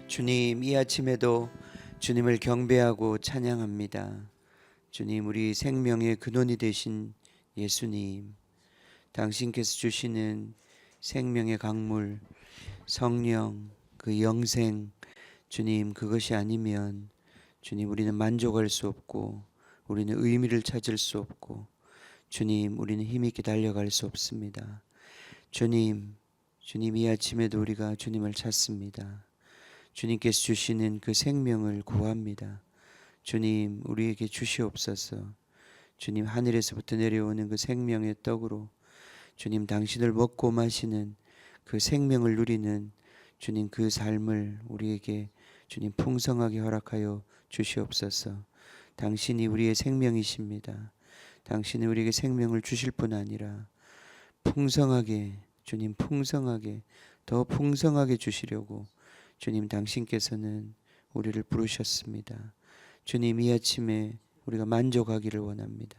주님, 이 아침에도 주님을 경배하고 찬양합니다. 주님, 우리 생명의 근원이 되신 예수님, 당신께서 주시는 생명의 강물, 성령, 그 영생, 주님, 그것이 아니면 주님, 우리는 만족할 수 없고 우리는 의미를 찾을 수 없고 주님, 우리는 힘있게 달려갈 수 없습니다. 주님, 이 아침에도 우리가 주님을 찾습니다. 주님께서 주시는 그 생명을 구합니다. 주님, 우리에게 주시옵소서. 주님, 하늘에서부터 내려오는 그 생명의 떡으로 주님, 당신을 먹고 마시는 그 생명을 누리는 주님, 그 삶을 우리에게 주님 풍성하게 허락하여 주시옵소서. 당신이 우리의 생명이십니다. 당신이 우리에게 생명을 주실 뿐 아니라 풍성하게, 주님, 풍성하게, 더 풍성하게 주시려고 주님, 당신께서는 우리를 부르셨습니다. 주님, 이 아침에 우리가 만족하기를 원합니다.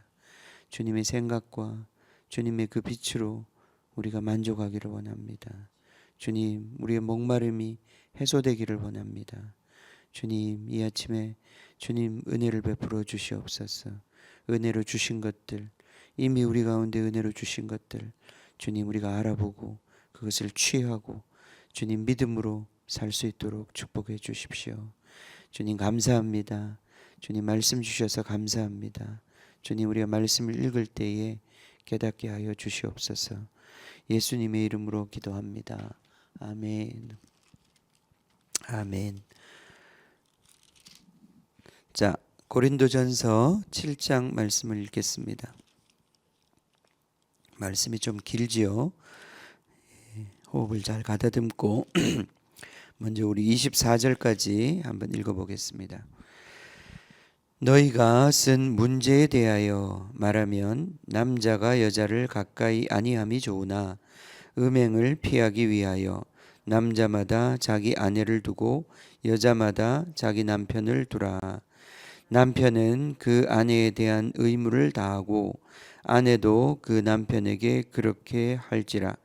주님의 생각과 주님의 그 빛으로 우리가 만족하기를 원합니다. 주님, 우리의 목마름이 해소되기를 원합니다. 주님, 이 아침에 주님 은혜를 베풀어 주시옵소서. 은혜로 주신 것들, 이미 우리 가운데 은혜로 주신 것들, 주님, 우리가 알아보고 그것을 취하고 주님 믿음으로 살 수 있도록 축복해 주십시오. 주님, 감사합니다. 주님, 말씀 주셔서 감사합니다. 주님, 우리가 말씀을 읽을 때에 깨닫게 하여 주시옵소서. 예수님의 이름으로 기도합니다. 아멘. 아멘. 자, 고린도전서 7장 말씀을 읽겠습니다. 말씀이 좀 길지요. 호흡을 잘 가다듬고 먼저 우리 24절까지 한번 읽어보겠습니다. 너희가 쓴 문제에 대하여 말하면 남자가 여자를 가까이 아니함이 좋으나 음행을 피하기 위하여 남자마다 자기 아내를 두고 여자마다 자기 남편을 두라. 남편은 그 아내에 대한 의무를 다하고 아내도 그 남편에게 그렇게 할지라.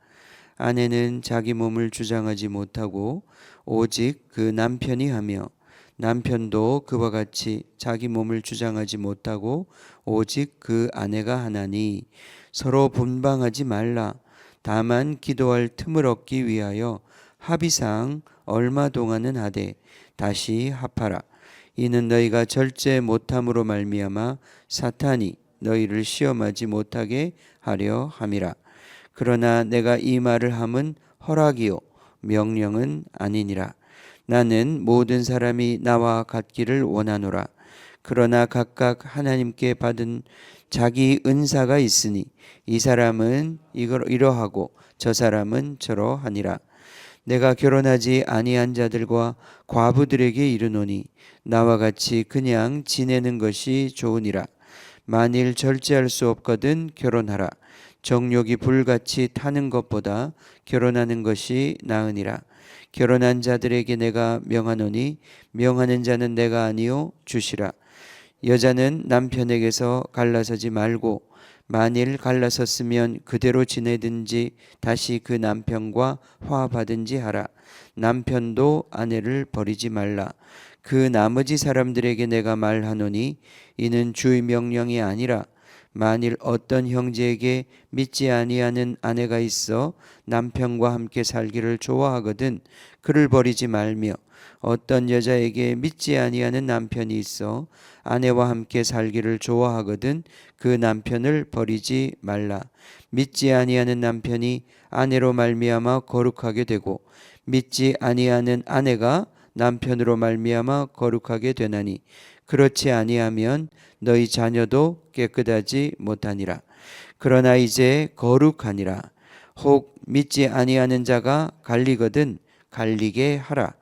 아내는 자기 몸을 주장하지 못하고 오직 그 남편이 하며 남편도 그와 같이 자기 몸을 주장하지 못하고 오직 그 아내가 하나니 서로 분방하지 말라. 다만 기도할 틈을 얻기 위하여 합의상 얼마 동안은 하되 다시 합하라. 이는 너희가 절제 못함으로 말미암아 사탄이 너희를 시험하지 못하게 하려 함이라. 그러나 내가 이 말을 함은 허락이요 명령은 아니니라. 나는 모든 사람이 나와 같기를 원하노라. 그러나 각각 하나님께 받은 자기 은사가 있으니 이 사람은 이러하고 저 사람은 저러하니라. 내가 결혼하지 아니한 자들과 과부들에게 이르노니 나와 같이 그냥 지내는 것이 좋으니라. 만일 절제할 수 없거든 결혼하라. 정욕이 불같이 타는 것보다 결혼하는 것이 나으니라. 결혼한 자들에게 내가 명하노니 명하는 자는 내가 아니요 주시라. 여자는 남편에게서 갈라서지 말고 만일 갈라섰으면 그대로 지내든지 다시 그 남편과 화합하든지 하라. 남편도 아내를 버리지 말라. 그 나머지 사람들에게 내가 말하노니 이는 주의 명령이 아니라 만일 어떤 형제에게 믿지 아니하는 아내가 있어 남편과 함께 살기를 좋아하거든 그를 버리지 말며 어떤 여자에게 믿지 아니하는 남편이 있어 아내와 함께 살기를 좋아하거든 그 남편을 버리지 말라. 믿지 아니하는 남편이 아내로 말미암아 거룩하게 되고 믿지 아니하는 아내가 남편으로 말미암아 거룩하게 되나니 그렇지 아니하면 너희 자녀도 깨끗하지 못하니라. 그러나 이제 거룩하니라. 혹 믿지 아니하는 자가 갈리거든 갈리게 하라.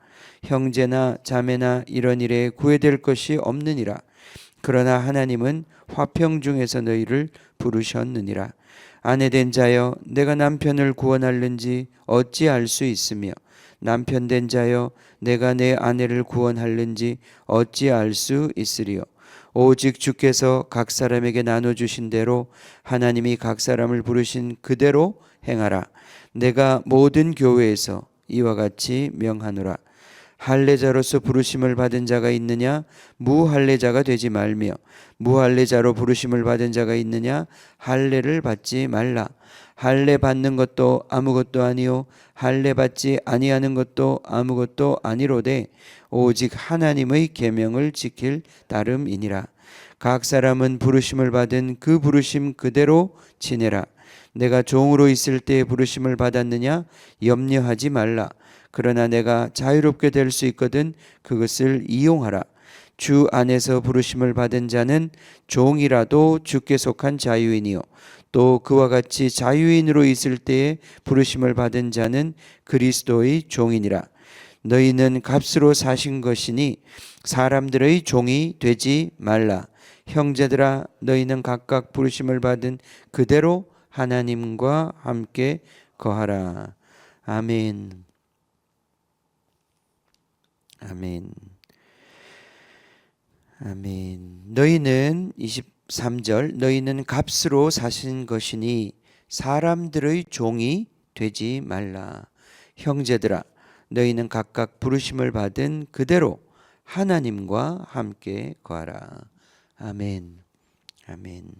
형제나 자매나 이런 일에 구애될 것이 없느니라. 그러나 하나님은 화평 중에서 너희를 부르셨느니라. 아내된 자여 내가 남편을 구원할는지 어찌 알 수 있으며 남편된 자여 내가 내 아내를 구원할는지 어찌 알 수 있으리요. 오직 주께서 각 사람에게 나눠주신 대로 하나님이 각 사람을 부르신 그대로 행하라. 내가 모든 교회에서 이와 같이 명하노라. 할례자로서 부르심을 받은 자가 있느냐? 무할례자가 되지 말며, 무할례자로 부르심을 받은 자가 있느냐? 할례를 받지 말라. 할례 받는 것도 아무것도 아니요 할례 받지 아니하는 것도 아무것도 아니로되 오직 하나님의 계명을 지킬 따름이니라. 각 사람은 부르심을 받은 그 부르심 그대로 지내라. 내가 종으로 있을 때에 부르심을 받았느냐? 염려하지 말라. 그러나 내가 자유롭게 될 수 있거든 그것을 이용하라. 주 안에서 부르심을 받은 자는 종이라도 주께 속한 자유인이요 또 그와 같이 자유인으로 있을 때에 부르심을 받은 자는 그리스도의 종이니라. 너희는 값으로 사신 것이니 사람들의 종이 되지 말라. 형제들아, 너희는 각각 부르심을 받은 그대로 하나님과 함께 거하라. 아멘. 아멘. 아멘. 너희는 23절 너희는 값으로 사신 것이니 사람들의 종이 되지 말라. 형제들아, 너희는 각각 부르심을 받은 그대로 하나님과 함께 거하라. 아멘. 아멘.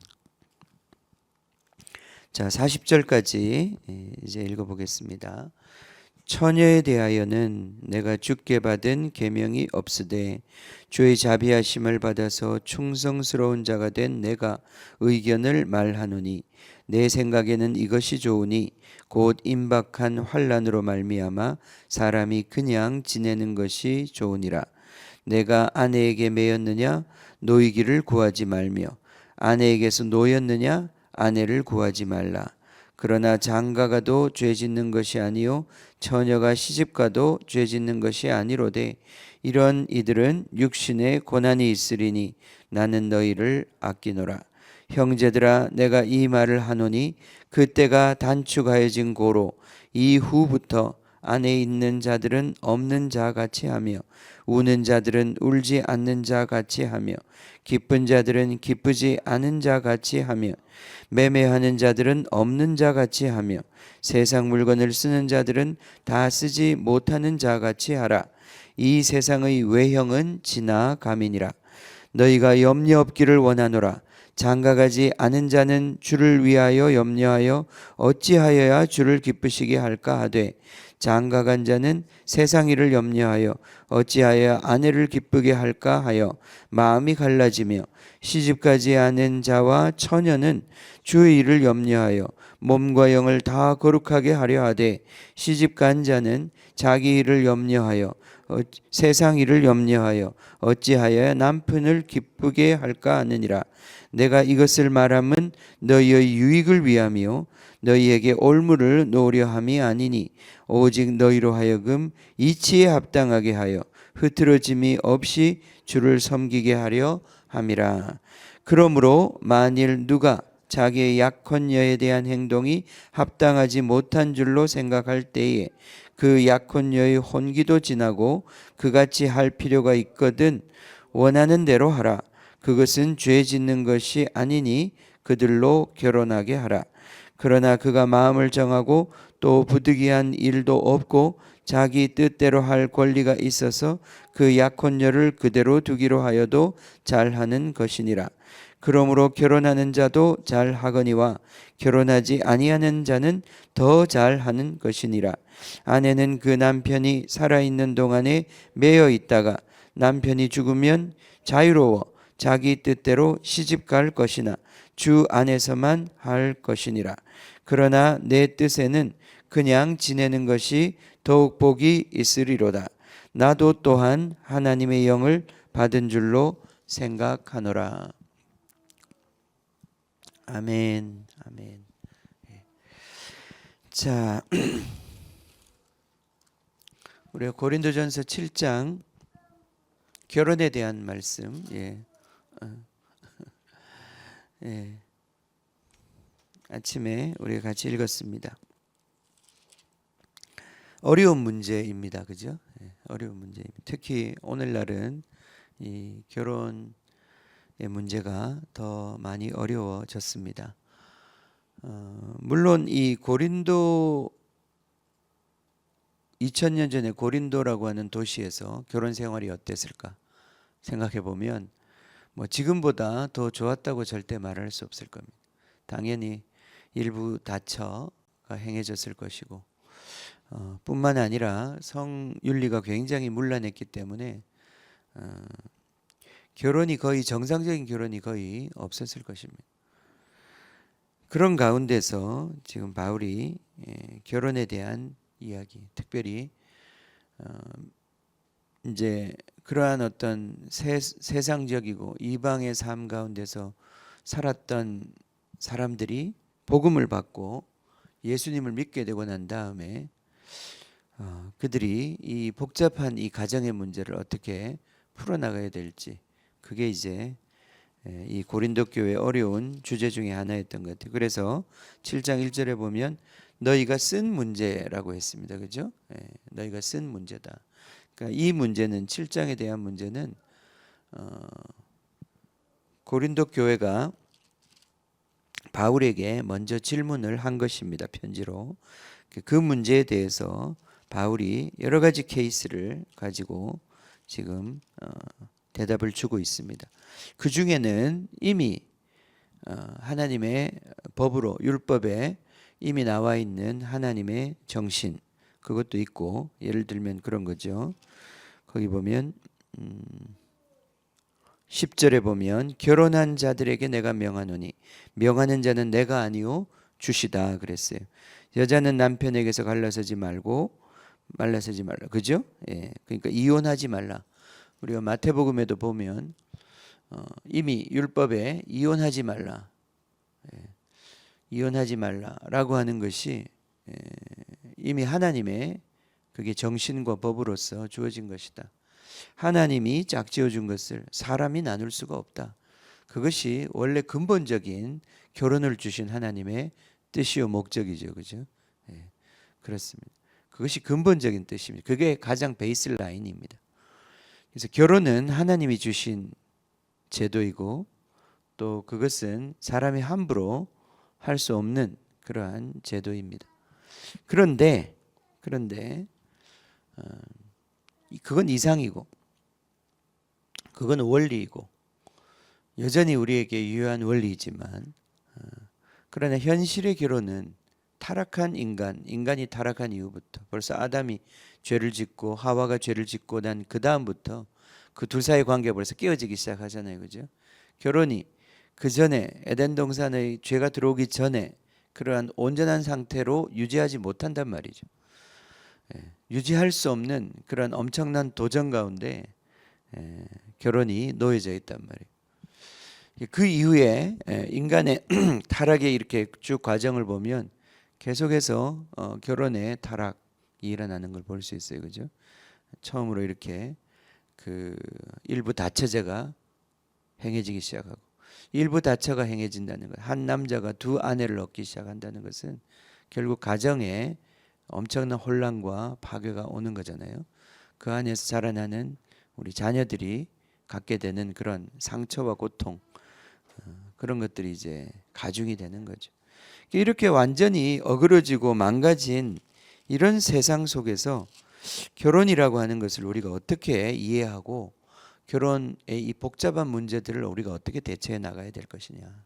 자, 40절까지 이제 읽어보겠습니다. 처녀에 대하여는 내가 주께 받은 계명이 없으되 주의 자비하심을 받아서 충성스러운 자가 된 내가 의견을 말하노니 내 생각에는 이것이 좋으니 곧 임박한 환난으로 말미암아 사람이 그냥 지내는 것이 좋으니라. 내가 아내에게 매였느냐? 노이기를 구하지 말며 아내에게서 노였느냐? 아내를 구하지 말라. 그러나 장가가도 죄짓는 것이 아니요 처녀가 시집가도 죄짓는 것이 아니로되 이런 이들은 육신에 고난이 있으리니 나는 너희를 아끼노라. 형제들아, 내가 이 말을 하노니 그때가 단축하여진 고로 이후부터 안에 있는 자들은 없는 자 같이 하며 우는 자들은 울지 않는 자 같이 하며 기쁜 자들은 기쁘지 않은 자 같이 하며 매매하는 자들은 없는 자 같이 하며 세상 물건을 쓰는 자들은 다 쓰지 못하는 자 같이 하라. 이 세상의 외형은 지나감이니라. 너희가 염려 없기를 원하노라. 장가가지 않은 자는 주를 위하여 염려하여 어찌하여야 주를 기쁘시게 할까 하되 장가간 자는 세상 일을 염려하여 어찌하여 아내를 기쁘게 할까 하여 마음이 갈라지며 시집가지 않은 자와 처녀는 주의 일을 염려하여 몸과 영을 다 거룩하게 하려 하되 시집간 자는 자기 일을 염려하여 세상 일을 염려하여 어찌하여 남편을 기쁘게 할까 하느니라. 내가 이것을 말함은 너희의 유익을 위함이요 너희에게 올무를 놓으려 함이 아니니 오직 너희로 하여금 이치에 합당하게 하여 흐트러짐이 없이 주를 섬기게 하려 함이라. 그러므로 만일 누가 자기의 약혼녀에 대한 행동이 합당하지 못한 줄로 생각할 때에 그 약혼녀의 혼기도 지나고 그같이 할 필요가 있거든 원하는 대로 하라. 그것은 죄 짓는 것이 아니니 그들로 결혼하게 하라. 그러나 그가 마음을 정하고 또 부득이한 일도 없고 자기 뜻대로 할 권리가 있어서 그 약혼녀를 그대로 두기로 하여도 잘하는 것이니라. 그러므로 결혼하는 자도 잘하거니와 결혼하지 아니하는 자는 더 잘하는 것이니라. 아내는 그 남편이 살아있는 동안에 매여 있다가 남편이 죽으면 자유로워 자기 뜻대로 시집갈 것이나 주 안에서만 할 것이니라. 그러나 내 뜻에는 그냥 지내는 것이 더욱 복이 있으리로다. 나도 또한 하나님의 영을 받은 줄로 생각하노라. 아멘. 아멘. 자, 우리가 고린도전서 7장 결혼에 대한 말씀. 아침에 우리가 같이 읽었습니다. 어려운 문제입니다. 그죠? 어려운 문제입니다. 특히 오늘날은 이 결혼의 문제가 더 많이 어려워졌습니다. 물론 이 고린도 2000년 전에 고린도라고 하는 도시에서 결혼 생활이 어땠을까 생각해 보면 뭐 지금보다 더 좋았다고 절대 말할 수 없을 겁니다. 당연히 일부 다처가 행해졌을 것이고 뿐만 아니라 성윤리가 굉장히 문란했기 때문에 결혼이 거의 정상적인 결혼이 거의 없었을 것입니다. 그런 가운데서 지금 바울이 결혼에 대한 이야기, 특별히 이제 그러한 어떤 세상적이고 이방의 삶 가운데서 살았던 사람들이 복음을 받고 예수님을 믿게 되고 난 다음에 그들이 이 복잡한 이 가정의 문제를 어떻게 풀어나가야 될지, 그게 이제 이 고린도 교회의 어려운 주제 중에 하나였던 것 같아요. 그래서 7장 1절에 보면 너희가 쓴 문제라고 했습니다. 그죠? 너희가 쓴 문제다. 그러니까 이 문제는 7장에 대한 문제는 고린도 교회가 바울에게 먼저 질문을 한 것입니다. 편지로. 그 문제에 대해서 바울이 여러 가지 케이스를 가지고 지금 대답을 주고 있습니다. 그 중에는 이미 하나님의 법으로 율법에 이미 나와 있는 하나님의 정신, 그것도 있고, 예를 들면 그런 거죠. 거기 보면 10절에 보면 결혼한 자들에게 내가 명하노니 명하는 자는 내가 아니요 주시다 그랬어요. 여자는 남편에게서 갈라서지 말라. 그죠? 그러니까 이혼하지 말라. 우리가 마태복음에도 보면 이미 율법에 이혼하지 말라. 이혼하지 말라라고 하는 것이 이미 하나님의 그게 정신과 법으로서 주어진 것이다. 하나님이 짝지어 준 것을 사람이 나눌 수가 없다. 그것이 원래 근본적인 결혼을 주신 하나님의 뜻이요 목적이죠. 그죠? 그렇습니다. 그것이 근본적인 뜻입니다. 그게 가장 베이스 라인입니다. 그래서 결혼은 하나님이 주신 제도이고 또 그것은 사람이 함부로 할 수 없는 그러한 제도입니다. 그런데 그건 이상이고 그건 원리이고 여전히 우리에게 유효한 원리이지만 그러나 현실의 결혼은 타락한 인간이 타락한 이후부터 벌써 아담이 죄를 짓고 하와가 죄를 짓고 난 그 다음부터 그 둘 사이의 관계가 벌써 깨어지기 시작하잖아요. 그죠? 결혼이 그 전에 에덴 동산의 죄가 들어오기 전에 그러한 온전한 상태로 유지하지 못한단 말이죠. 유지할 수 없는 그런 엄청난 도전 가운데 결혼이 놓여져 있단 말이에요. 그 이후에 인간의 타락의 이렇게 쭉 과정을 보면 계속해서 결혼의 타락이 일어나는 걸 볼 수 있어요. 그죠? 처음으로 이렇게 그 일부 다처제가 행해지기 시작하고 일부 다처가 행해진다는 것, 한 남자가 두 아내를 얻기 시작한다는 것은 결국 가정에 엄청난 혼란과 파괴가 오는 거잖아요. 그 안에서 자라나는 우리 자녀들이 갖게 되는 그런 상처와 고통, 그런 것들이 이제 가중이 되는 거죠. 이렇게 완전히 어그러지고 망가진 이런 세상 속에서 결혼이라고 하는 것을 우리가 어떻게 이해하고 결혼의 이 복잡한 문제들을 우리가 어떻게 대처해 나가야 될 것이냐.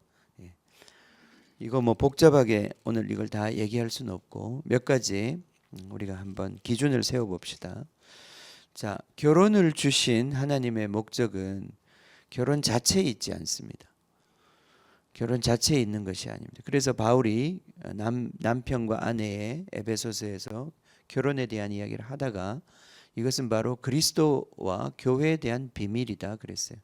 이거 뭐 복잡하게 오늘 이걸 다 얘기할 수는 없고 몇 가지 우리가 한번 기준을 세워 봅시다. 자, 결혼을 주신 하나님의 목적은 결혼 자체에 있지 않습니다. 결혼 자체에 있는 것이 아닙니다. 그래서 바울이 남편과 아내의 에베소서에서 결혼에 대한 이야기를 하다가 이것은 바로 그리스도와 교회에 대한 비밀이다 그랬어요.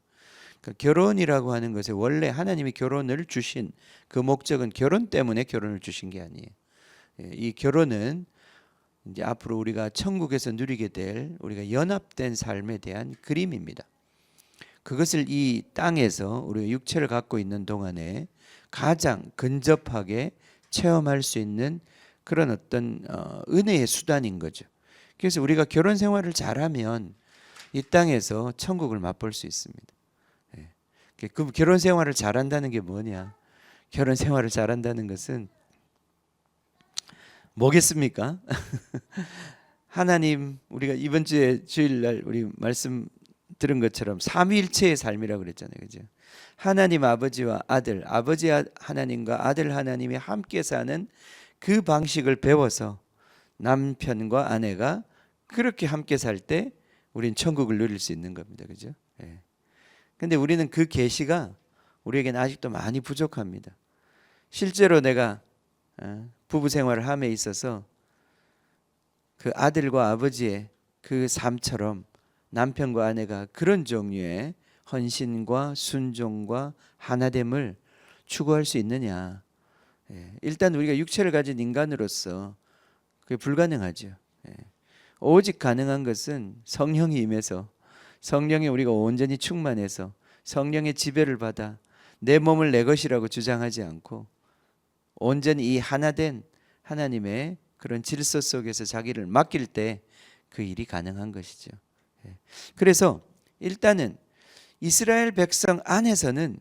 그러니까 결혼이라고 하는 것에 원래 하나님이 결혼을 주신 그 목적은 결혼 때문에 결혼을 주신 게 아니에요. 이 결혼은 이제 앞으로 우리가 천국에서 누리게 될 우리가 연합된 삶에 대한 그림입니다. 그것을 이 땅에서 우리가 육체를 갖고 있는 동안에 가장 근접하게 체험할 수 있는 그런 어떤 은혜의 수단인 거죠. 그래서 우리가 결혼 생활을 잘하면 이 땅에서 천국을 맛볼 수 있습니다. 그 결혼 생활을 잘한다는 게 뭐냐? 결혼 생활을 잘한다는 것은 뭐겠습니까? 하나님, 우리가 이번 주에 주일날 우리 말씀 들은 것처럼 삼위일체의 삶이라고 그랬잖아요, 그죠? 하나님 아버지와 아들, 아버지 하나님과 아들 하나님이 함께 사는 그 방식을 배워서 남편과 아내가 그렇게 함께 살 때 우린 천국을 누릴 수 있는 겁니다, 그죠? 예. 근데 우리는 그 계시가 우리에게는 아직도 많이 부족합니다. 실제로 내가 부부 생활을 함에 있어서 그 아들과 아버지의 그 삶처럼 남편과 아내가 그런 종류의 헌신과 순종과 하나됨을 추구할 수 있느냐. 일단 우리가 육체를 가진 인간으로서 그게 불가능하죠. 오직 가능한 것은 성령이 임해서, 성령에 우리가 온전히 충만해서 성령의 지배를 받아 내 몸을 내 것이라고 주장하지 않고 온전히 이 하나된 하나님의 그런 질서 속에서 자기를 맡길 때 그 일이 가능한 것이죠. 그래서 일단은 이스라엘 백성 안에서는,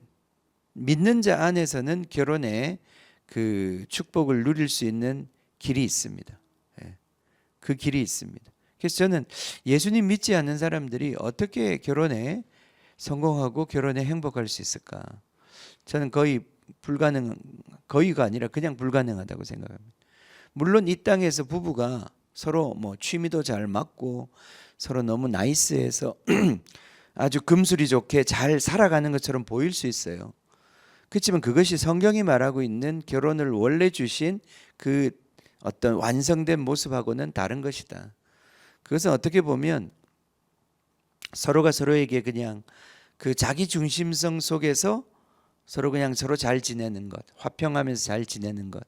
믿는 자 안에서는 결혼의 그 축복을 누릴 수 있는 길이 있습니다. 그 길이 있습니다. 그래서 저는 예수님 믿지 않는 사람들이 어떻게 결혼에 성공하고 결혼에 행복할 수 있을까? 저는 거의가 아니라 그냥 불가능하다고 생각합니다. 물론 이 땅에서 부부가 서로 뭐 취미도 잘 맞고 서로 너무 나이스해서 아주 금술이 좋게 잘 살아가는 것처럼 보일 수 있어요. 그렇지만 그것이 성경이 말하고 있는 결혼을 원래 주신 그 어떤 완성된 모습하고는 다른 것이다. 그것은 어떻게 보면 서로가 서로에게 그냥 그 자기 중심성 속에서 서로 그냥 서로 잘 지내는 것, 화평하면서 잘 지내는 것.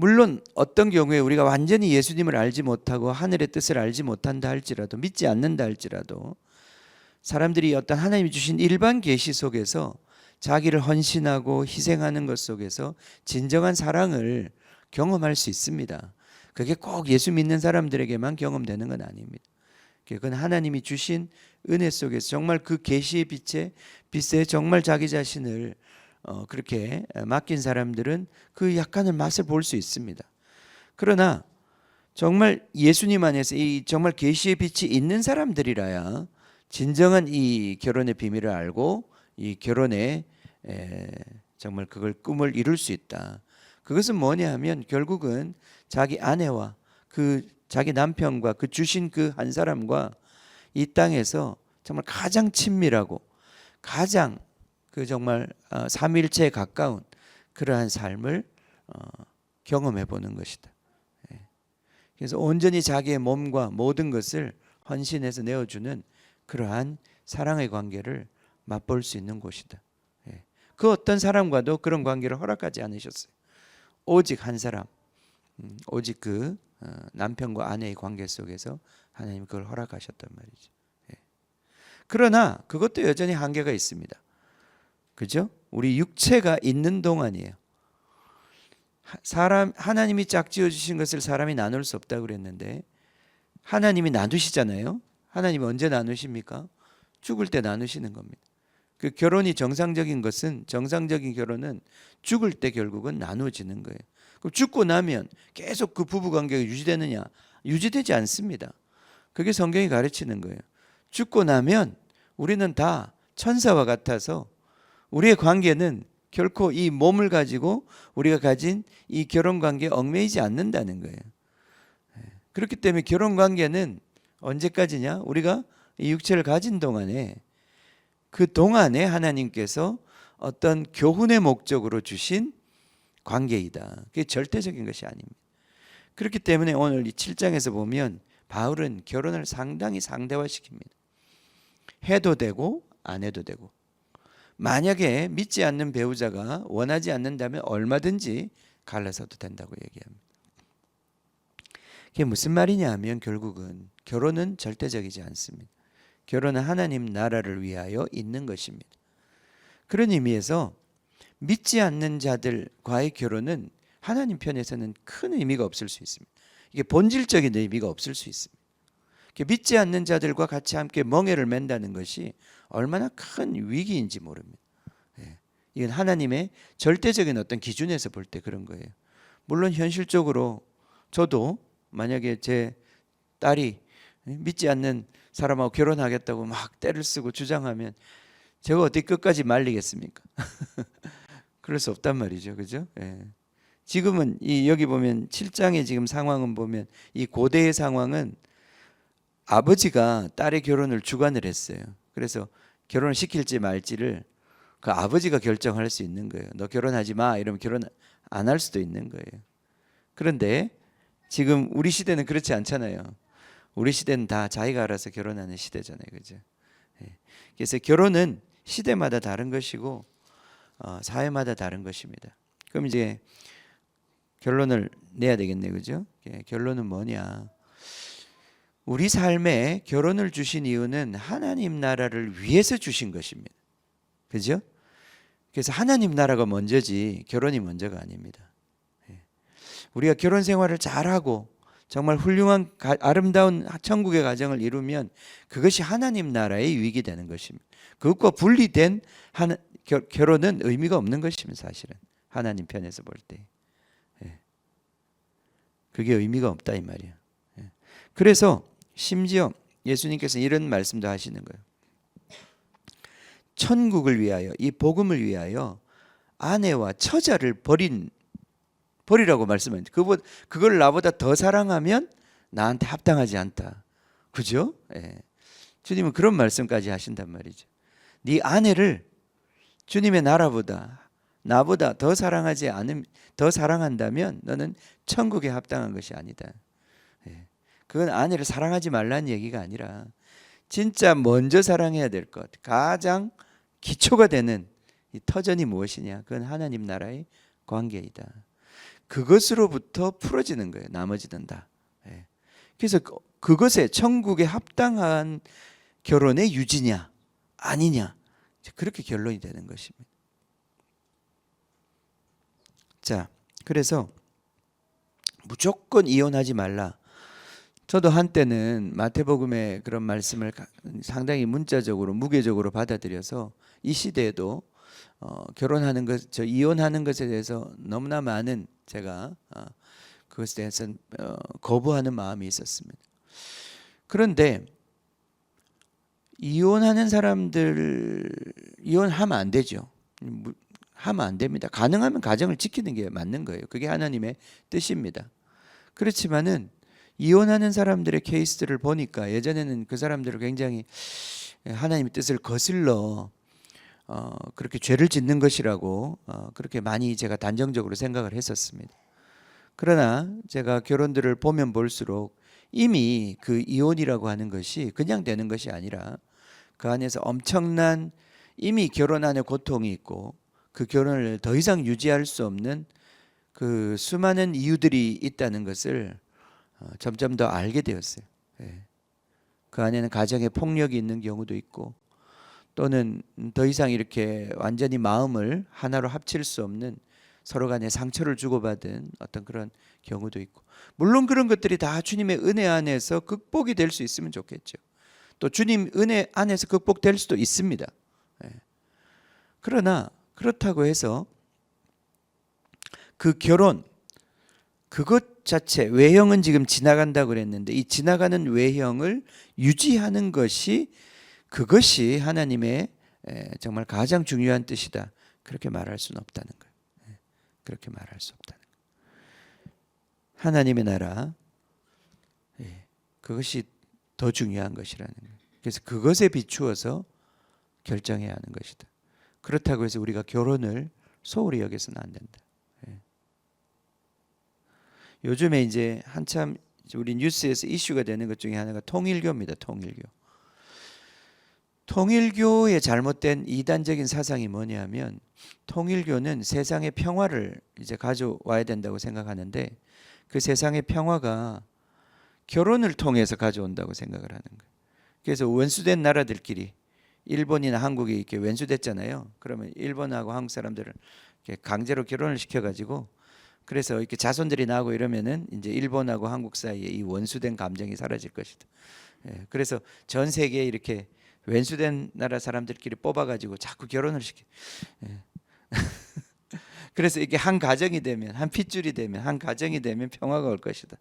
물론 어떤 경우에 우리가 완전히 예수님을 알지 못하고 하늘의 뜻을 알지 못한다 할지라도, 믿지 않는다 할지라도 사람들이 어떤 하나님이 주신 일반 계시 속에서 자기를 헌신하고 희생하는 것 속에서 진정한 사랑을 경험할 수 있습니다. 그게 꼭 예수 믿는 사람들에게만 경험되는 건 아닙니다. 그건 하나님이 주신 은혜 속에서 정말 그 계시의 빛에 정말 자기 자신을 그렇게 맡긴 사람들은 그 약간의 맛을 볼 수 있습니다. 그러나 정말 예수님 안에서 이 정말 계시의 빛이 있는 사람들이라야 진정한 이 결혼의 비밀을 알고 이 결혼에 정말 그걸 꿈을 이룰 수 있다. 그것은 뭐냐 하면 결국은 자기 아내와 그 자기 남편과 그 주신 그 한 사람과 이 땅에서 정말 가장 친밀하고 가장 그 정말 삼위일체에 가까운 그러한 삶을 경험해 보는 것이다. 그래서 온전히 자기의 몸과 모든 것을 헌신해서 내어주는 그러한 사랑의 관계를 맛볼 수 있는 곳이다. 그 어떤 사람과도 그런 관계를 허락하지 않으셨어요. 오직 한 사람, 오직 그 남편과 아내의 관계 속에서 하나님 그걸 허락하셨단 말이죠. 그러나 그것도 여전히 한계가 있습니다. 그죠? 우리 육체가 있는 동안이에요. 하나님이 짝지어 주신 것을 사람이 나눌 수 없다고 그랬는데 하나님이 나누시잖아요. 하나님이 언제 나누십니까? 죽을 때 나누시는 겁니다. 그 결혼이 정상적인 결혼은 죽을 때 결국은 나누어지는 거예요. 그럼 죽고 나면 계속 그 부부 관계가 유지되느냐? 유지되지 않습니다. 그게 성경이 가르치는 거예요. 죽고 나면 우리는 다 천사와 같아서 우리의 관계는 결코 이 몸을 가지고 우리가 가진 이 결혼 관계에 얽매이지 않는다는 거예요. 그렇기 때문에 결혼 관계는 언제까지냐? 우리가 이 육체를 가진 동안에, 그 동안에 하나님께서 어떤 교훈의 목적으로 주신 관계이다. 그게 절대적인 것이 아닙니다. 그렇기 때문에 오늘 이 7장에서 보면 바울은 결혼을 상당히 상대화시킵니다. 해도 되고 안 해도 되고, 만약에 믿지 않는 배우자가 원하지 않는다면 얼마든지 갈라서도 된다고 얘기합니다. 그게 무슨 말이냐 하면 결국은 결혼은 절대적이지 않습니다. 결혼은 하나님 나라를 위하여 있는 것입니다. 그런 의미에서 믿지 않는 자들과의 결혼은 하나님 편에서는 큰 의미가 없을 수 있습니다. 이게 본질적인 의미가 없을 수 있습니다. 믿지 않는 자들과 같이 함께 멍에를 맨다는 것이 얼마나 큰 위기인지 모릅니다. 이건 하나님의 절대적인 어떤 기준에서 볼 때 그런 거예요. 물론 현실적으로 저도 만약에 제 딸이 믿지 않는 사람하고 결혼하겠다고 막 떼를 쓰고 주장하면 제가 어떻게 끝까지 말리겠습니까? 그럴 수 없단 말이죠. 그죠? 예. 지금은 여기 보면 7장의 지금 상황은 보면 이 고대의 상황은 아버지가 딸의 결혼을 주관을 했어요. 그래서 결혼을 시킬지 말지를 그 아버지가 결정할 수 있는 거예요. 너 결혼하지 마 이러면 결혼 안 할 수도 있는 거예요. 그런데 지금 우리 시대는 그렇지 않잖아요. 우리 시대는 다 자기가 알아서 결혼하는 시대잖아요. 그죠? 예. 그래서 결혼은 시대마다 다른 것이고 사회마다 다른 것입니다. 그럼 이제 결론을 내야 되겠네요. 그죠? 예. 결론은 뭐냐? 우리 삶에 결혼을 주신 이유는 하나님 나라를 위해서 주신 것입니다. 그죠? 그래서 하나님 나라가 먼저지 결혼이 먼저가 아닙니다. 우리가 결혼 생활을 잘하고 정말 훌륭한 아름다운 천국의 가정을 이루면 그것이 하나님 나라의 유익이 되는 것입니다. 그것과 분리된 결혼은 의미가 없는 것입니다. 사실은 하나님 편에서 볼 때 그게 의미가 없다 이 말이에요. 그래서 심지어 예수님께서 이런 말씀도 하시는 거예요. 천국을 위하여, 이 복음을 위하여 아내와 처자를 버리라고 말씀합니다. 그걸 나보다 더 사랑하면 나한테 합당하지 않다. 그죠? 예. 주님은 그런 말씀까지 하신단 말이죠. 네 아내를 주님의 나라보다 나보다 더 사랑한다면 너는 천국에 합당한 것이 아니다. 예. 그건 아내를 사랑하지 말라는 얘기가 아니라 진짜 먼저 사랑해야 될 것, 가장 기초가 되는 이 터전이 무엇이냐? 그건 하나님 나라의 관계이다. 그것으로부터 풀어지는 거예요. 나머지는 다. 그래서 그것에 천국에 합당한 결혼의 유지냐 아니냐 그렇게 결론이 되는 것입니다. 자, 그래서 무조건 이혼하지 말라. 저도 한때는 마태복음의 그런 말씀을 상당히 문자적으로 무게적으로 받아들여서 이 시대에도 결혼하는 것, 이혼하는 것에 대해서 너무나 많은 제가 그것에 대해서 거부하는 마음이 있었습니다. 그런데 이혼하는 사람들 이혼하면 안 되죠. 하면 안 됩니다. 가능하면 가정을 지키는 게 맞는 거예요. 그게 하나님의 뜻입니다. 그렇지만은 이혼하는 사람들의 케이스들을 보니까 예전에는 그 사람들을 굉장히 하나님의 뜻을 거슬러 그렇게 죄를 짓는 것이라고 그렇게 많이 제가 단정적으로 생각을 했었습니다. 그러나 제가 결혼들을 보면 볼수록 이미 그 이혼이라고 하는 것이 그냥 되는 것이 아니라 그 안에서 엄청난 이미 결혼 안에 고통이 있고 그 결혼을 더 이상 유지할 수 없는 그 수많은 이유들이 있다는 것을 점점 더 알게 되었어요. 그 안에는 가정의 폭력이 있는 경우도 있고 또는 더 이상 이렇게 완전히 마음을 하나로 합칠 수 없는 서로 간에 상처를 주고받은 어떤 그런 경우도 있고 물론 그런 것들이 다 주님의 은혜 안에서 극복이 될 수 있으면 좋겠죠. 또 주님 은혜 안에서 극복될 수도 있습니다. 그러나 그렇다고 해서 그 결혼 그것 자체 외형은 지금 지나간다고 그랬는데 이 지나가는 외형을 유지하는 것이 그것이 하나님의 정말 가장 중요한 뜻이다. 그렇게 말할 수는 없다는 거예요. 그렇게 말할 수 없다는 거예요. 하나님의 나라 그것이 더 중요한 것이라는 거예요. 그래서 그것에 비추어서 결정해야 하는 것이다. 그렇다고 해서 우리가 결혼을 소홀히 여겨서는 안 된다. 요즘에 이제 한참 우리 뉴스에서 이슈가 되는 것 중에 하나가 통일교입니다. 통일교의 잘못된 이단적인 사상이 뭐냐면 통일교는 세상의 평화를 이제 가져와야 된다고 생각하는데 그 세상의 평화가 결혼을 통해서 가져온다고 생각을 하는 거예요. 그래서 원수된 나라들끼리 일본이나 한국이 이렇게 원수됐잖아요. 그러면 일본하고 한국 사람들을 이렇게 강제로 결혼을 시켜가지고 그래서 이렇게 자손들이 나고 이러면은 이제 일본하고 한국 사이에 이 원수된 감정이 사라질 것이다. 그래서 전 세계에 이렇게 원수된 나라 사람들끼리 뽑아가지고 자꾸 결혼을 시켜. 그래서 이게 한 가정이 되면 한 핏줄이 되면 한 가정이 되면 평화가 올 것이다.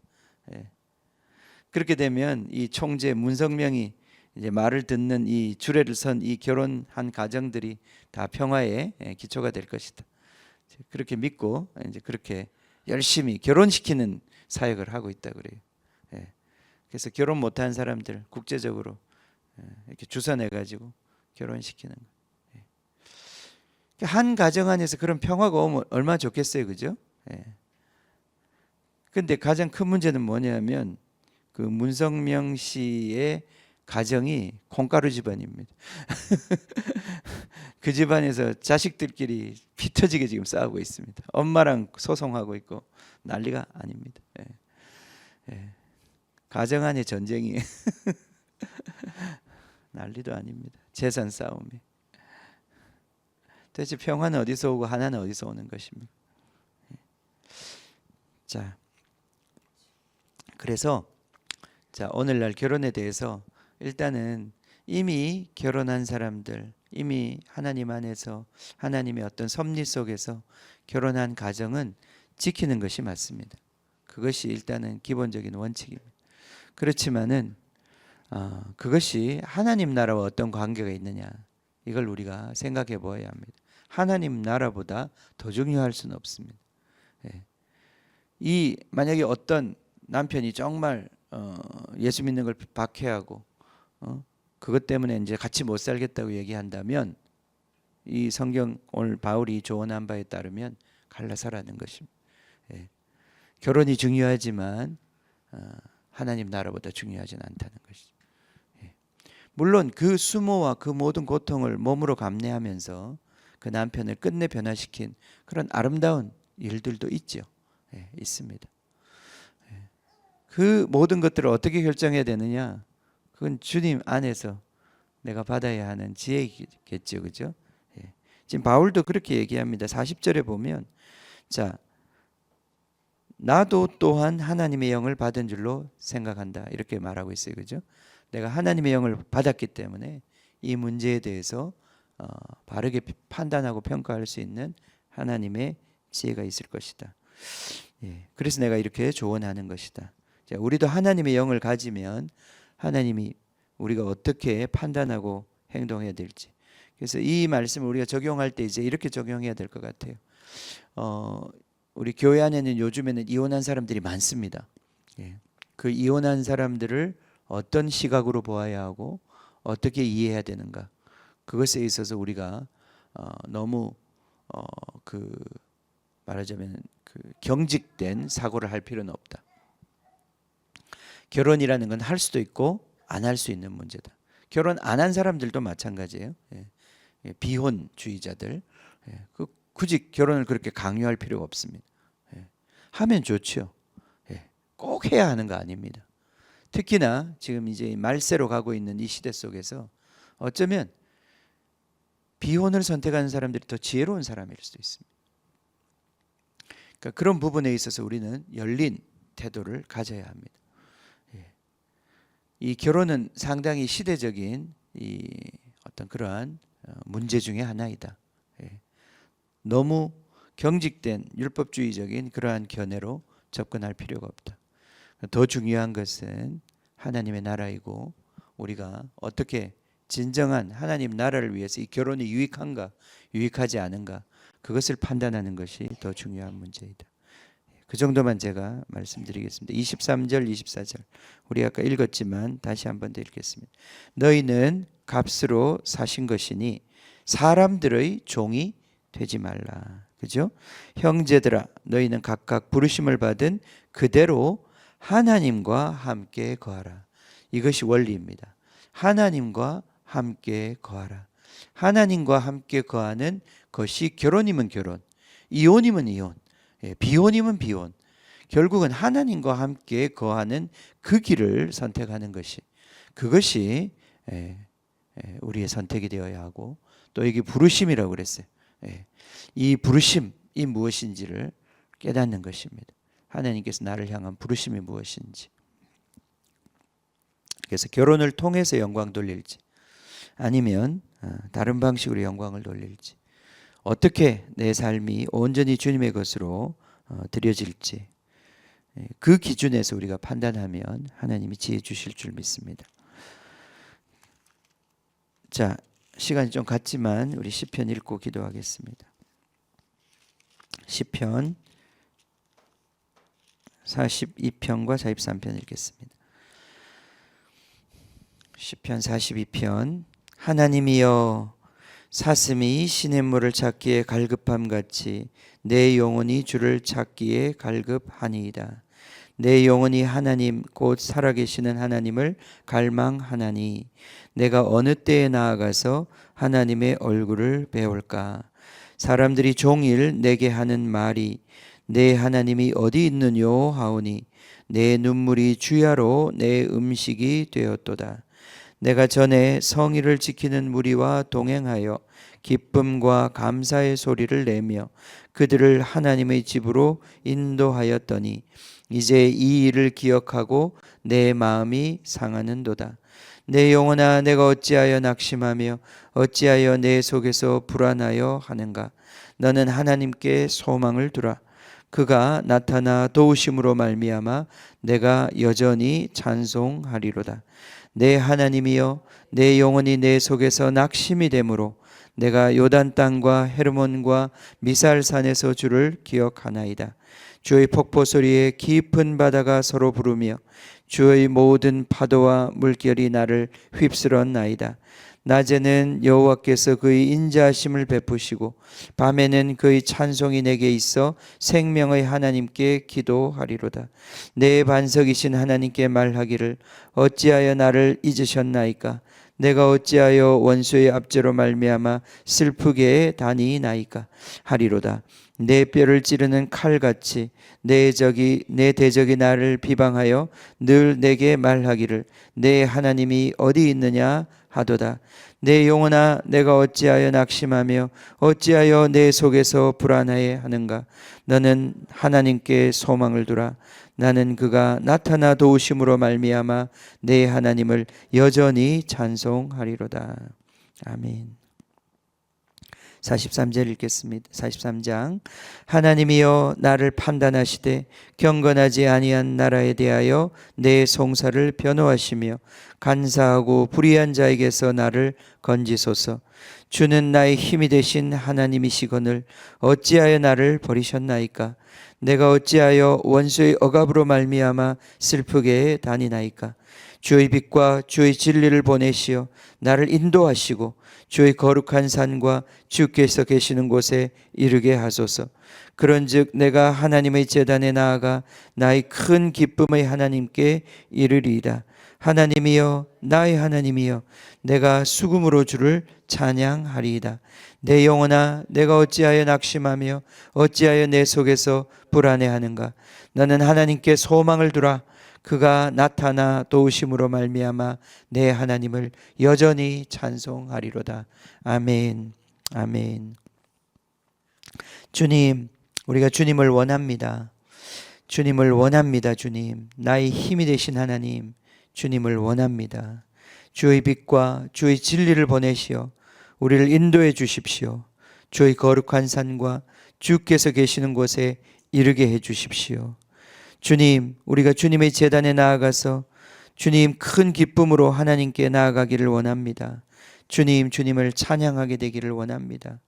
그렇게 되면 이 총재 문성명이 이제 말을 듣는 이 주례를 선 이 결혼한 가정들이 다 평화의 기초가 될 것이다. 그렇게 믿고 이제 그렇게 열심히 결혼시키는 사역을 하고 있다 그래요. 예. 그래서 결혼 못한 사람들 국제적으로 이렇게 주선해 가지고 결혼시키는 거. 예. 한 가정 안에서 그런 평화가 오면 얼마나 좋겠어요, 그죠? 예. 근데 가장 큰 문제는 뭐냐면 그 문성명 씨의 가정이 콩가루 집안입니다. 그 집안에서 자식들끼리 피 터지게 지금 싸우고 있습니다. 엄마랑 소송하고 있고 난리가 아닙니다. 예. 예. 가정 안의 전쟁이 난리도 아닙니다. 재산 싸움이. 도대체 평화는 어디서 오고 하나는 어디서 오는 것입니까? 자, 그래서 자, 오늘날 결혼에 대해서 일단은 이미 결혼한 사람들, 이미 하나님 안에서 하나님의 어떤 섭리 속에서 결혼한 가정은 지키는 것이 맞습니다. 그것이 일단은 기본적인 원칙입니다. 그렇지만은 그것이 하나님 나라와 어떤 관계가 있느냐, 이걸 우리가 생각해 보아야 합니다. 하나님 나라보다 더 중요할 수는 없습니다. 예. 이 만약에 어떤 남편이 정말 예수 믿는 걸 박해하고 그것 때문에 이제 같이 못 살겠다고 얘기한다면 이 성경 오늘 바울이 조언한 바에 따르면 갈라서라는 것입니다. 예. 결혼이 중요하지만 하나님 나라보다 중요하지는 않다는 것이죠. 예. 물론 그 수모와 그 모든 고통을 몸으로 감내하면서 그 남편을 끝내 변화시킨 그런 아름다운 일들도 있죠. 예, 있습니다. 예. 그 모든 것들을 어떻게 결정해야 되느냐? 그건 주님 안에서 내가 받아야 하는 지혜겠죠, 그죠? 예. 지금 바울도 그렇게 얘기합니다. 40절에 보면, 자, 나도 또한 하나님의 영을 받은 줄로 생각한다, 이렇게 말하고 있어요, 그죠? 내가 하나님의 영을 받았기 때문에 이 문제에 대해서 바르게 판단하고 평가할 수 있는 하나님의 지혜가 있을 것이다. 예, 그래서 내가 이렇게 조언하는 것이다. 자, 우리도 하나님의 영을 가지면 하나님이 우리가 어떻게 판단하고 행동해야 될지. 그래서 이 말씀을 우리가 적용할 때 이제 이렇게 적용해야 될 것 같아요. 우리 교회 안에는 요즘에는 이혼한 사람들이 많습니다. 예, 그 이혼한 사람들을 어떤 시각으로 보아야 하고 어떻게 이해해야 되는가, 그것에 있어서 우리가 너무 그 말하자면 그 경직된 사고를 할 필요는 없다. 결혼이라는 건 할 수도 있고 안 할 수 있는 문제다. 결혼 안 한 사람들도 마찬가지예요. 예. 비혼주의자들, 굳이 결혼을 그렇게 강요할 필요가 없습니다. 하면 좋죠. 꼭 해야 하는 거 아닙니다. 특히나 지금 이제 말세로 가고 있는 이 시대 속에서 어쩌면 비혼을 선택하는 사람들이 더 지혜로운 사람일 수도 있습니다. 그러니까 그런 부분에 있어서 우리는 열린 태도를 가져야 합니다. 이 결혼은 상당히 시대적인 이 어떤 그러한 문제 중에 하나이다. 너무 경직된 율법주의적인 그러한 견해로 접근할 필요가 없다. 더 중요한 것은 하나님의 나라이고 우리가 어떻게 진정한 하나님 나라를 위해서 이 결혼이 유익한가 유익하지 않은가, 그것을 판단하는 것이 더 중요한 문제이다. 그 정도만 제가 말씀드리겠습니다. 23절 24절 우리 아까 읽었지만 다시 한 번 더 읽겠습니다. 너희는 값으로 사신 것이니 사람들의 종이 되지 말라. 그죠? 형제들아, 너희는 각각 부르심을 받은 그대로 하나님과 함께 거하라. 이것이 원리입니다. 하나님과 함께 거하라. 하나님과 함께 거하는 것이 결혼이면 결혼, 이혼이면 이혼, 비혼이면 비혼. 결국은 하나님과 함께 거하는 그 길을 선택하는 것이, 그것이 우리의 선택이 되어야 하고, 또 이게 부르심이라고 그랬어요. 이 부르심이 무엇인지를 깨닫는 것입니다. 하나님께서 나를 향한 부르심이 무엇인지. 그래서 결혼을 통해서 영광 돌릴지 아니면 다른 방식으로 영광을 돌릴지, 어떻게 내 삶이 온전히 주님의 것으로 드려질지, 그 기준에서 우리가 판단하면 하나님이 지혜 주실 줄 믿습니다. 자, 시간이 좀 갔지만 우리 시편 읽고 기도하겠습니다. 시편 42편과 43편 읽겠습니다. 시편 42편. 하나님이여, 사슴이 시냇물을 찾기에 갈급함같이 내 영혼이 주를 찾기에 갈급하니이다. 내 영혼이 하나님 곧 살아계시는 하나님을 갈망하나니 내가 어느 때에 나아가서 하나님의 얼굴을 배울까. 사람들이 종일 내게 하는 말이 내 하나님이 어디 있느뇨 하오니 내 눈물이 주야로 내 음식이 되었도다. 내가 전에 성의를 지키는 무리와 동행하여 기쁨과 감사의 소리를 내며 그들을 하나님의 집으로 인도하였더니 이제 이 일을 기억하고 내 마음이 상하는도다. 내 영혼아, 내가 어찌하여 낙심하며 어찌하여 내 속에서 불안하여 하는가. 너는 하나님께 소망을 두라. 그가 나타나 도우심으로 말미암아 내가 여전히 찬송하리로다. 내 하나님이여, 내 영혼이 내 속에서 낙심이 되므로 내가 요단 땅과 헤르몬과 미살산에서 주를 기억하나이다. 주의 폭포 소리에 깊은 바다가 서로 부르며 주의 모든 파도와 물결이 나를 휩쓸었나이다. 낮에는 여호와께서 그의 인자하심을 베푸시고 밤에는 그의 찬송이 내게 있어 생명의 하나님께 기도하리로다. 내 반석이신 하나님께 말하기를 어찌하여 나를 잊으셨나이까. 내가 어찌하여 원수의 압제로 말미암아 슬프게 다니나이까 하리로다. 내 뼈를 찌르는 칼같이 내 대적이 나를 비방하여 늘 내게 말하기를 내 하나님이 어디 있느냐 하도다. 내 영혼아, 내가 어찌하여 낙심하며 어찌하여 내 속에서 불안해 하는가. 너는 하나님께 소망을 두라. 나는 그가 나타나 도우심으로 말미암아 내 하나님을 여전히 찬송하리로다. 아멘. 43절 읽겠습니다. 43장. 하나님이여, 나를 판단하시되 경건하지 아니한 나라에 대하여 내 송사를 변호하시며 간사하고 불의한 자에게서 나를 건지소서. 주는 나의 힘이 되신 하나님이시거늘 어찌하여 나를 버리셨나이까. 내가 어찌하여 원수의 억압으로 말미암아 슬프게 다니나이까. 주의 빛과 주의 진리를 보내시어 나를 인도하시고 주의 거룩한 산과 주께서 계시는 곳에 이르게 하소서. 그런즉 내가 하나님의 제단에 나아가 나의 큰 기쁨의 하나님께 이르리이다. 하나님이여, 나의 하나님이여, 내가 수금으로 주를 찬양하리이다. 내 영혼아, 내가 어찌하여 낙심하며 어찌하여 내 속에서 불안해하는가. 너는 하나님께 소망을 두라. 그가 나타나 도우심으로 말미암아 내 하나님을 여전히 찬송하리로다. 아멘. 아멘. 주님, 우리가 주님을 원합니다. 주님을 원합니다. 주님, 나의 힘이 되신 하나님, 주님을 원합니다. 주의 빛과 주의 진리를 보내시어 우리를 인도해 주십시오. 주의 거룩한 산과 주께서 계시는 곳에 이르게 해 주십시오. 주님, 우리가 주님의 제단에 나아가서 주님 큰 기쁨으로 하나님께 나아가기를 원합니다. 주님, 주님을 찬양하게 되기를 원합니다.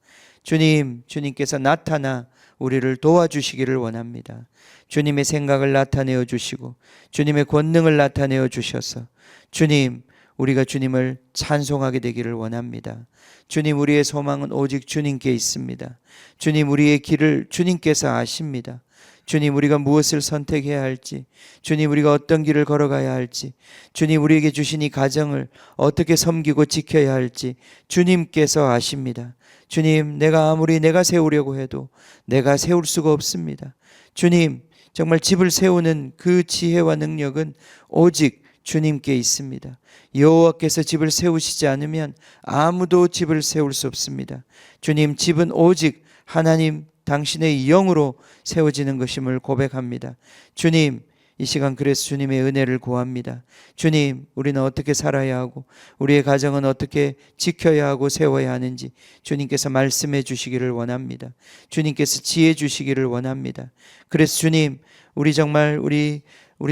주님, 주님께서 나타나 우리를 도와주시기를 원합니다. 주님의 생각을 나타내어 주시고 주님의 권능을 나타내어 주셔서 주님, 우리가 주님을 찬송하게 되기를 원합니다. 주님, 우리의 소망은 오직 주님께 있습니다. 주님, 우리의 길을 주님께서 아십니다. 주님, 우리가 무엇을 선택해야 할지, 주님, 우리가 어떤 길을 걸어가야 할지, 주님, 우리에게 주신 이 가정을 어떻게 섬기고 지켜야 할지 주님께서 아십니다. 주님, 내가 아무리 내가 세우려고 해도 내가 세울 수가 없습니다. 주님, 정말 집을 세우는 그 지혜와 능력은 오직 주님께 있습니다. 여호와께서 집을 세우시지 않으면 아무도 집을 세울 수 없습니다. 주님, 집은 오직 하나님 당신의 영으로 세워지는 것임을 고백합니다. 주님, 이 시간 그래서 주님의 은혜를 구합니다. 주님, 우리는 어떻게 살아야 하고 우리의 가정은 어떻게 지켜야 하고 세워야 하는지 주님께서 말씀해 주시기를 원합니다. 주님께서 지혜 주시기를 원합니다. 그래서 주님, 우리 정말 우리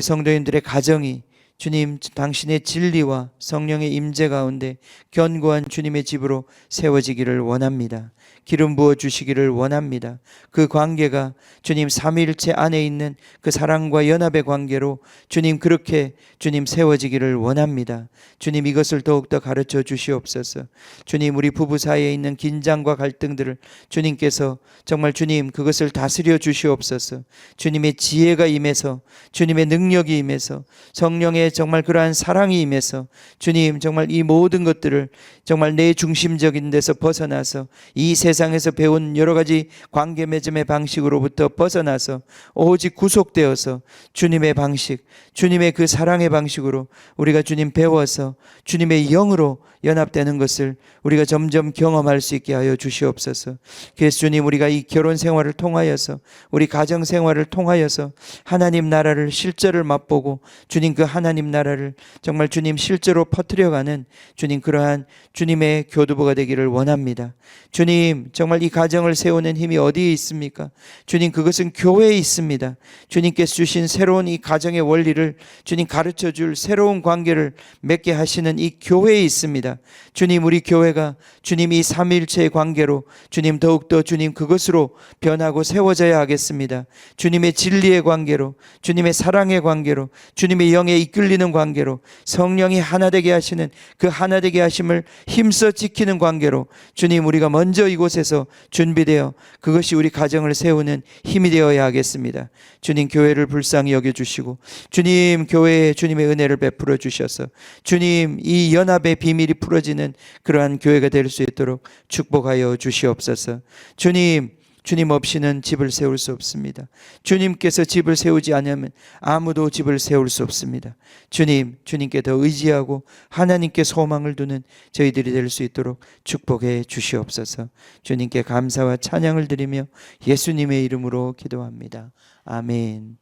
성도님들의 가정이 주님 당신의 진리와 성령의 임재 가운데 견고한 주님의 집으로 세워지기를 원합니다. 기름 부어 주시기를 원합니다. 그 관계가 주님 삼위일체 안에 있는 그 사랑과 연합의 관계로 주님 그렇게 주님 세워지기를 원합니다. 주님 이것을 더욱더 가르쳐 주시옵소서. 주님 우리 부부 사이에 있는 긴장과 갈등들을 주님께서 정말 주님 그것을 다스려 주시옵소서. 주님의 지혜가 임해서 주님의 능력이 임해서 성령의 정말 그러한 사랑이 임해서 주님 정말 이 모든 것들을 정말 내 중심적인 데서 벗어나서 이 세상에서 배운 여러 가지 관계 맺음의 방식으로부터 벗어나서 오직 구속되어서 주님의 방식, 주님의 그 사랑의 방식으로 우리가 주님 배워서 주님의 영으로 연합되는 것을 우리가 점점 경험할 수 있게 하여 주시옵소서. 그래서 주님 우리가 이 결혼 생활을 통하여서 우리 가정 생활을 통하여서 하나님 나라를 실제를 맛보고 주님 그 하나님 나라를 정말 주님 실제로 퍼뜨려가는 주님 그러한 주님의 교두보가 되기를 원합니다. 주님 정말 이 가정을 세우는 힘이 어디에 있습니까? 주님 그것은 교회에 있습니다. 주님께서 주신 새로운 이 가정의 원리를 주님 가르쳐 줄 새로운 관계를 맺게 하시는 이 교회에 있습니다. 주님 우리 교회가 주님 이 삼위일체의 관계로 주님 더욱더 주님 그것으로 변하고 세워져야 하겠습니다. 주님의 진리의 관계로 주님의 사랑의 관계로 주님의 영에 이끌리는 관계로 성령이 하나 되게 하시는 그 하나 되게 하심을 힘써 지키는 관계로 주님 우리가 먼저 이곳에서 준비되어 그것이 우리 가정을 세우는 힘이 되어야 하겠습니다. 주님 교회를 불쌍히 여겨주시고 주님 교회에 주님의 은혜를 베풀어 주셔서 주님 이 연합의 비밀이 풀어지는 그러한 교회가 될 수 있도록 축복하여 주시옵소서. 주님 없이는 집을 세울 수 없습니다. 주님께서 집을 세우지 않으면 아무도 집을 세울 수 없습니다. 주님께 더 의지하고 하나님께 소망을 두는 저희들이 될 수 있도록 축복해 주시옵소서. 주님께 감사와 찬양을 드리며 예수님의 이름으로 기도합니다. 아멘.